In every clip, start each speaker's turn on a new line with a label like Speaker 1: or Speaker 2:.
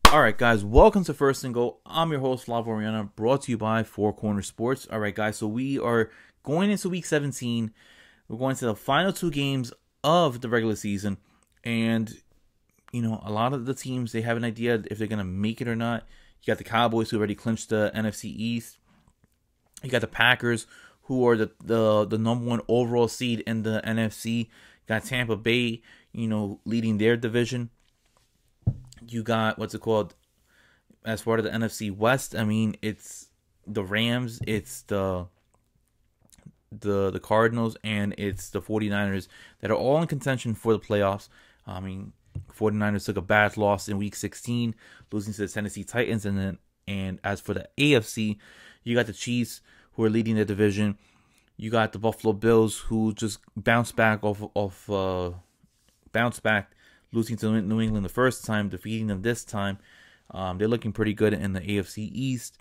Speaker 1: Alright guys, welcome to First and Goal. I'm your host, Flav Oriana, brought to you by Four Corner Sports. Alright guys, so we are going into week 17. We're going to the final two games of the regular season. And, you know, a lot of the teams, they have an idea if they're going to make it or not. You got the Cowboys, who already clinched the NFC East. You got the Packers, who are the number one overall seed in the NFC. You got Tampa Bay, you know, leading their division. You got, as part of the NFC West, I mean, it's the Rams, it's the Cardinals, and it's the 49ers that are all in contention for the playoffs. I mean, 49ers took a bad loss in week 16, losing to the Tennessee Titans, and as for the AFC, you got the Chiefs, who are leading the division. You got the Buffalo Bills, who just bounced back losing to New England the first time, defeating them this time. They're looking pretty good in the AFC East.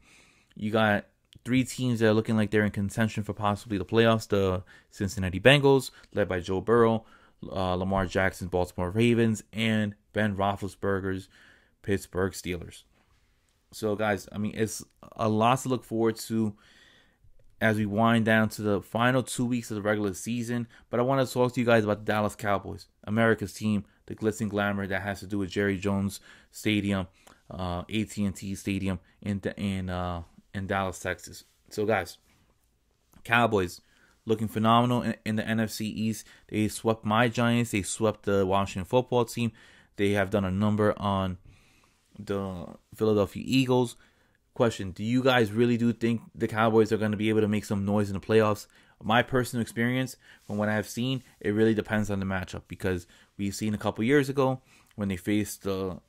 Speaker 1: You got three teams that are looking like they're in contention for possibly the playoffs. The Cincinnati Bengals, led by Joe Burrow, Lamar Jackson's Baltimore Ravens, and Ben Roethlisberger's Pittsburgh Steelers. So, guys, I mean, it's a lot to look forward to as we wind down to the final 2 weeks of the regular season. But I want to talk to you guys about the Dallas Cowboys, America's team, the glitz and glamour that has to do with Jerry Jones Stadium, AT&T Stadium in Dallas, Texas. So, guys, Cowboys looking phenomenal in the NFC East. They swept my Giants. They swept the Washington football team. They have done a number on the Philadelphia Eagles. Question, do you guys really do think the Cowboys are going to be able to make some noise in the playoffs? My personal experience, from what I have seen, it really depends on the matchup, because we've seen a couple years ago when they faced the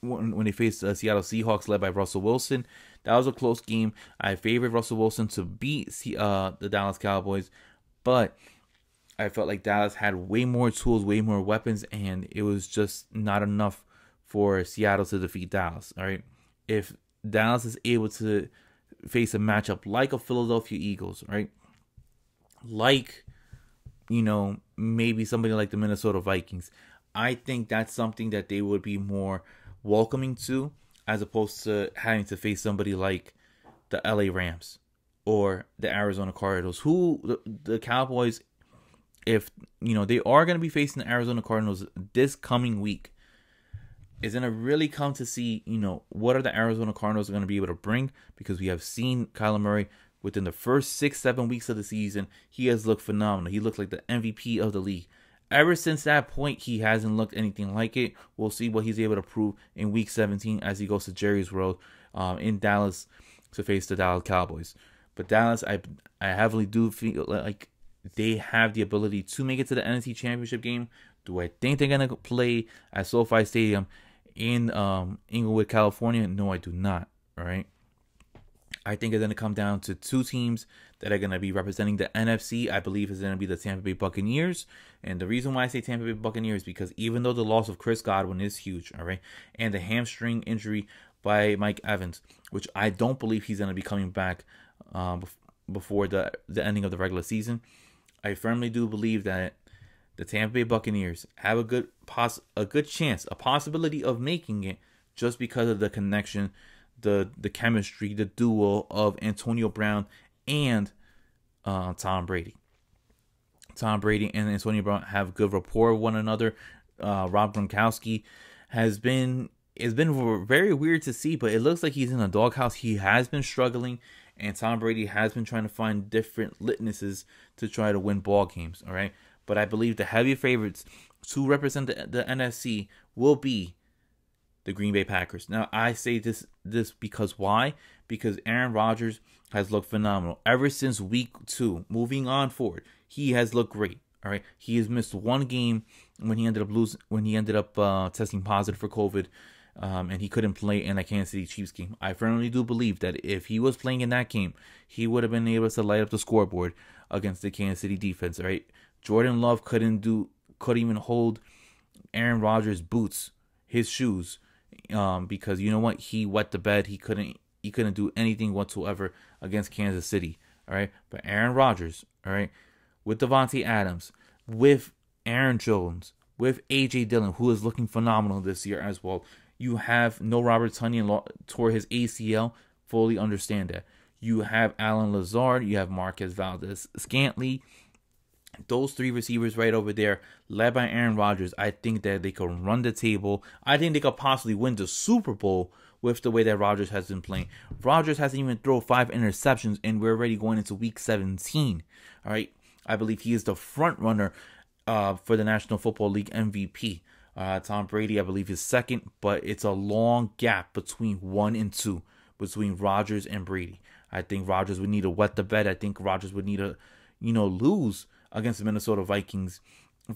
Speaker 1: Seattle Seahawks led by Russell Wilson. That was a close game. I favored Russell Wilson to beat the Dallas Cowboys, but I felt like Dallas had way more tools, way more weapons, and it was just not enough for Seattle to defeat Dallas. All right, if Dallas is able to face a matchup like a Philadelphia Eagles, right? Like, you know, maybe somebody like the Minnesota Vikings. I think that's something that they would be more welcoming to, as opposed to having to face somebody like the LA Rams or the Arizona Cardinals, who the Cowboys, if, you know, they are going to be facing the Arizona Cardinals this coming week, is going to really come to see, you know, what are the Arizona Cardinals going to be able to bring, because we have seen Kyler Murray within the first 6-7 weeks of the season. He has looked phenomenal. He looked like the MVP of the league. Ever since that point, he hasn't looked anything like it. We'll see what he's able to prove in week 17 as he goes to Jerry's World in Dallas to face the Dallas Cowboys. But Dallas, I heavily do feel like they have the ability to make it to the NFC Championship game. Do I think they're going to play at SoFi Stadium in Inglewood, California? No, I do not. All right. I think it's going to come down to two teams that are going to be representing the NFC. I believe is going to be the Tampa Bay Buccaneers. And the reason why I say Tampa Bay Buccaneers is because even though the loss of Chris Godwin is huge, all right, and the hamstring injury by Mike Evans, which I don't believe he's going to be coming back before the ending of the regular season, I firmly do believe that the Tampa Bay Buccaneers have a good chance, a possibility of making it, just because of the connection, the chemistry, the duo of Antonio Brown and Tom Brady. Tom Brady and Antonio Brown have good rapport with one another. Rob Gronkowski it's been very weird to see, but it looks like he's in a doghouse. He has been struggling, and Tom Brady has been trying to find different litmuses to try to win ball games. All right. But I believe the heavy favorites to represent the NFC will be the Green Bay Packers. Now, I say this because why? Because Aaron Rodgers has looked phenomenal. Ever since week 2, moving on forward, he has looked great. All right. He has missed one game when he ended up testing positive for COVID, and he couldn't play in that Kansas City Chiefs game. I firmly do believe that if he was playing in that game, he would have been able to light up the scoreboard against the Kansas City defense. All right. Jordan Love couldn't even hold Aaron Rodgers' boots, his shoes, because you know what? He wet the bed. He couldn't do anything whatsoever against Kansas City. All right, but Aaron Rodgers, all right, with Devontae Adams, with Aaron Jones, with A.J. Dillon, who is looking phenomenal this year as well. You have no Robert Tonyan tore his ACL. Fully understand that. You have Alan Lazard. You have Marquez Valdez-Scantling. Those three receivers right over there, led by Aaron Rodgers, I think that they could run the table. I think they could possibly win the Super Bowl with the way that Rodgers has been playing. Rodgers hasn't even thrown 5 interceptions, and we're already going into Week 17. All right, I believe he is the front runner for the National Football League MVP. Tom Brady, I believe, is second, but it's a long gap between 1 and 2, between Rodgers and Brady. I think Rodgers would need to wet the bed. I think Rodgers would need to, lose against the Minnesota Vikings,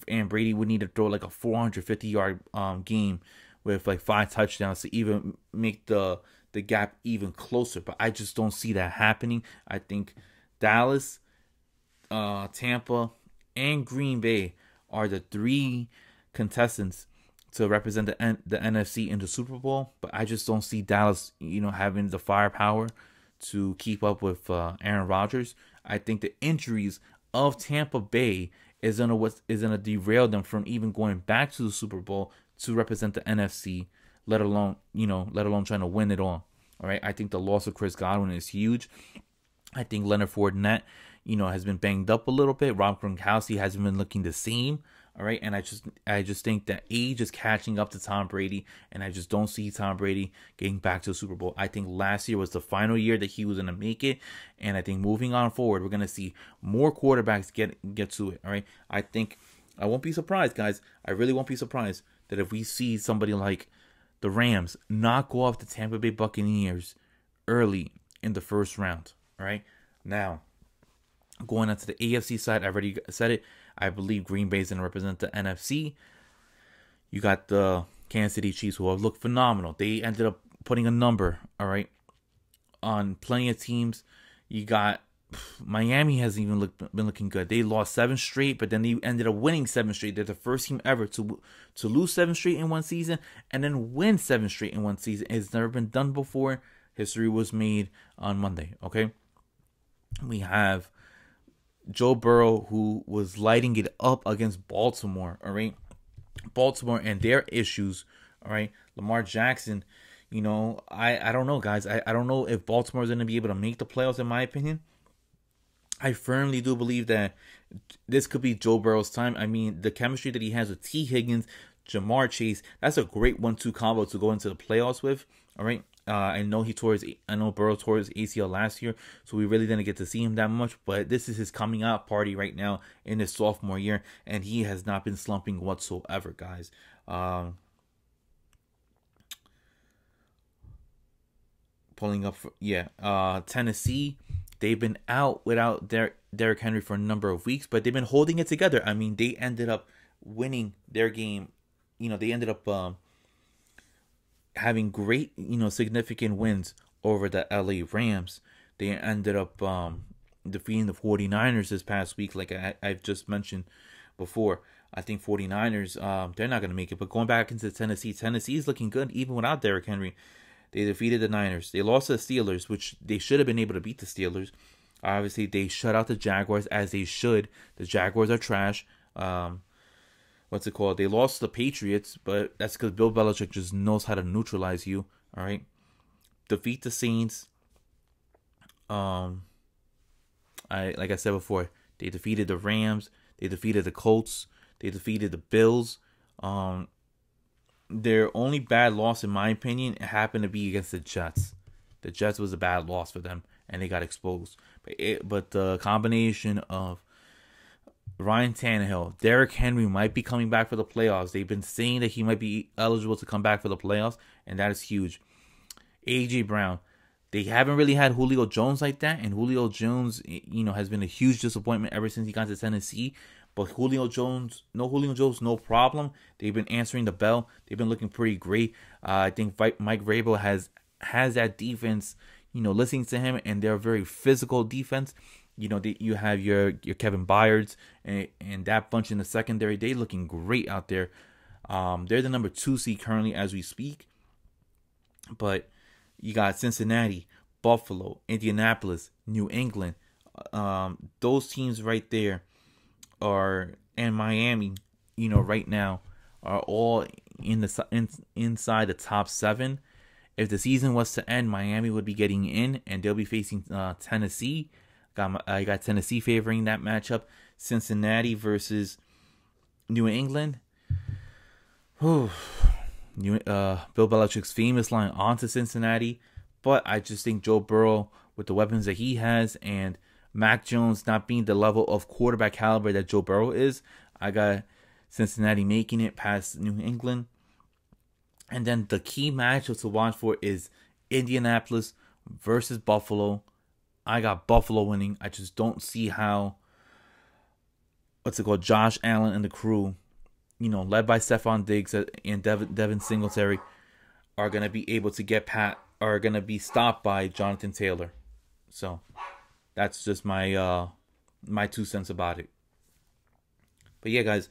Speaker 1: and Brady would need to throw like a 450-yard game with like 5 touchdowns to even make the gap even closer. But I just don't see that happening. I think Dallas, Tampa, and Green Bay are the 3 contestants to represent the NFC in the Super Bowl. But I just don't see Dallas, having the firepower to keep up with Aaron Rodgers. I think the injuries of Tampa Bay is gonna derail them from even going back to the Super Bowl to represent the NFC, let alone trying to win it all. All right, I think the loss of Chris Godwin is huge. I think Leonard Fournette, has been banged up a little bit. Rob Gronkowski hasn't been looking the same. All right, and I just think that age is catching up to Tom Brady, and I just don't see Tom Brady getting back to the Super Bowl. I think last year was the final year that he was going to make it, and I think moving on forward, we're going to see more quarterbacks get to it. All right, I think I won't be surprised, guys. I really won't be surprised that if we see somebody like the Rams knock off the Tampa Bay Buccaneers early in the first round. All right, now going on to the AFC side, I already said it. I believe Green Bay is going to represent the NFC. You got the Kansas City Chiefs, who have looked phenomenal. They ended up putting a number, all right, on plenty of teams. You got Miami hasn't even been looking good. They lost 7 straight, but then they ended up winning 7 straight. They're the first team ever to lose 7 straight in one season and then win 7 straight in one season. It's never been done before. History was made on Monday, okay? We have Joe Burrow, who was lighting it up against Baltimore, all right? Baltimore and their issues, all right? Lamar Jackson, I don't know, guys. I don't know if Baltimore is going to be able to make the playoffs, in my opinion. I firmly do believe that this could be Joe Burrow's time. I mean, the chemistry that he has with T. Higgins, Jamar Chase, that's a great 1-2 combo to go into the playoffs with, all right? I know Burrow tore his ACL last year, so we really didn't get to see him that much. But this is his coming out party right now in his sophomore year, and he has not been slumping whatsoever, guys. Tennessee, they've been out without Derrick Henry for a number of weeks, but they've been holding it together. I mean, they ended up winning their game. They ended up having great, significant wins over the LA Rams. They ended up defeating the 49ers this past week, like I've just mentioned before. I think 49ers, they're not going to make it. But going back into Tennessee is looking good even without Derrick Henry. They defeated the Niners. They lost to the Steelers, which they should have been able to beat the Steelers. Obviously, they shut out the Jaguars, as they should. The Jaguars are trash. They lost to the Patriots, but that's because Bill Belichick just knows how to neutralize you. All right, defeat the Saints. Like I said before, they defeated the Rams. They defeated the Colts. They defeated the Bills. Their only bad loss, in my opinion, happened to be against the Jets. The Jets was a bad loss for them, and they got exposed. But the combination of Ryan Tannehill, Derrick Henry might be coming back for the playoffs. They've been saying that he might be eligible to come back for the playoffs, and that is huge. A.J. Brown, they haven't really had Julio Jones like that, and Julio Jones, has been a huge disappointment ever since he got to Tennessee. But Julio Jones, no problem. They've been answering the bell. They've been looking pretty great. I think Mike Vrabel has that defense, listening to him, and they're a very physical defense. You have your Kevin Byards and that bunch in the secondary. They looking great out there. They're the number 2 seed currently as we speak. But you got Cincinnati, Buffalo, Indianapolis, New England. Those teams right there and Miami, right now are all, inside the top 7. If the season was to end, Miami would be getting in, and they'll be facing Tennessee. I got Tennessee favoring that matchup. Cincinnati versus New England. Bill Belichick's famous line onto Cincinnati, but I just think Joe Burrow, with the weapons that he has, and Mac Jones not being the level of quarterback caliber that Joe Burrow is, I got Cincinnati making it past New England. And then the key matchup to watch for is Indianapolis versus Buffalo. I got Buffalo winning. I just don't see how, Josh Allen and the crew, led by Stephon Diggs and Devin Singletary, are going to be able to are going to be stopped by Jonathan Taylor. So that's just my 2 cents about it. But yeah, guys,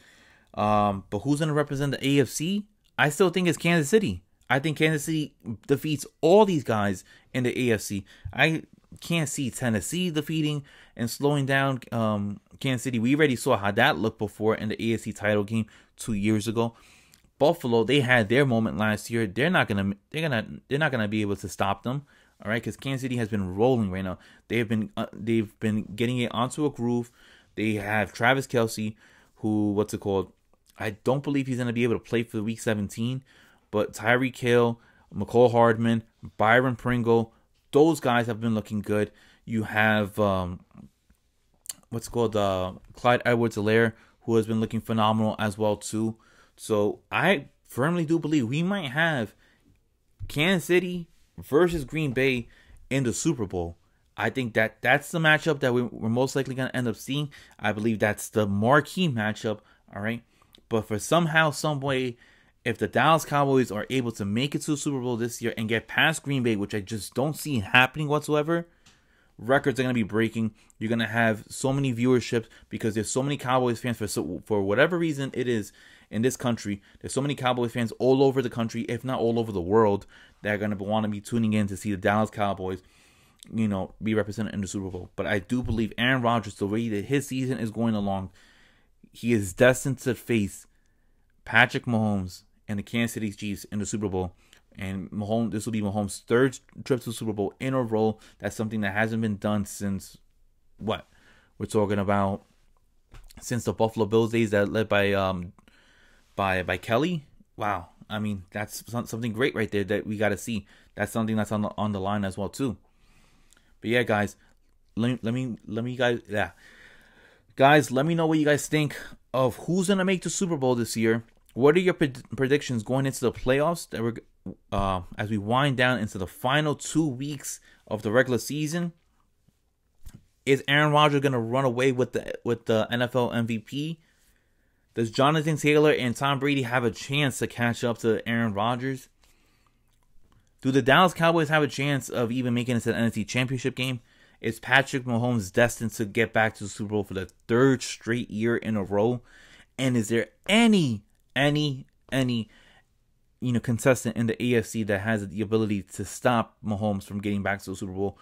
Speaker 1: but who's going to represent the AFC? I still think it's Kansas City. I think Kansas City defeats all these guys in the AFC. I can't see Tennessee defeating and slowing down Kansas City. We already saw how that looked before in the AFC title game 2 years ago. Buffalo, they had their moment last year. They're not gonna be able to stop them. All right, because Kansas City has been rolling right now. They've been getting it onto a groove. They have Travis Kelce, who I don't believe he's going to be able to play for Week 17, but Tyreek Hill, McCole Hardman, Byron Pringle, those guys have been looking good. You have Clyde Edwards-Helaire, who has been looking phenomenal as well too. So I firmly do believe we might have Kansas City versus Green Bay in the Super Bowl. I think that's the matchup that we're most likely going to end up seeing. I believe that's the marquee matchup. All right. But for somehow, some way, if the Dallas Cowboys are able to make it to the Super Bowl this year and get past Green Bay, which I just don't see happening whatsoever, records are going to be breaking. You're going to have so many viewerships because there's so many Cowboys fans. For whatever reason it is in this country, there's so many Cowboys fans all over the country, if not all over the world, that are going to want to be tuning in to see the Dallas Cowboys, be represented in the Super Bowl. But I do believe Aaron Rodgers, the way that his season is going along, he is destined to face Patrick Mahomes and the Kansas City Chiefs in the Super Bowl. And this will be Mahomes' 3rd trip to the Super Bowl in a row. That's something that hasn't been done since what? We're talking about since the Buffalo Bills days that led by Kelly. Wow. I mean, that's something great right there that we got to see. That's something that's on the line as well too. But yeah, guys, let me Guys, let me know what you guys think of who's going to make the Super Bowl this year. What are your predictions going into the playoffs that as we wind down into the final 2 weeks of the regular season? Is Aaron Rodgers going to run away with the NFL MVP? Does Jonathan Taylor and Tom Brady have a chance to catch up to Aaron Rodgers? Do the Dallas Cowboys have a chance of even making it to the NFC Championship game? Is Patrick Mahomes destined to get back to the Super Bowl for the 3rd straight year in a row? And is there any contestant in the AFC that has the ability to stop Mahomes from getting back to the Super Bowl,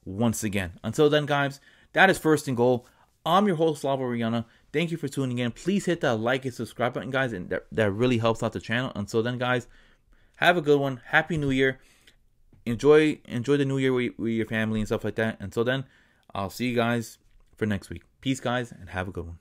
Speaker 1: once again? Until then, guys, that is First and Goal. I'm your host, Slavo Rihanna. Thank you for tuning in. Please hit that like and subscribe button, guys, and that really helps out the channel. Until then, guys, have a good one. Happy New Year. Enjoy the New Year with your family and stuff like that. Until then, I'll see you guys for next week. Peace, guys, and have a good one.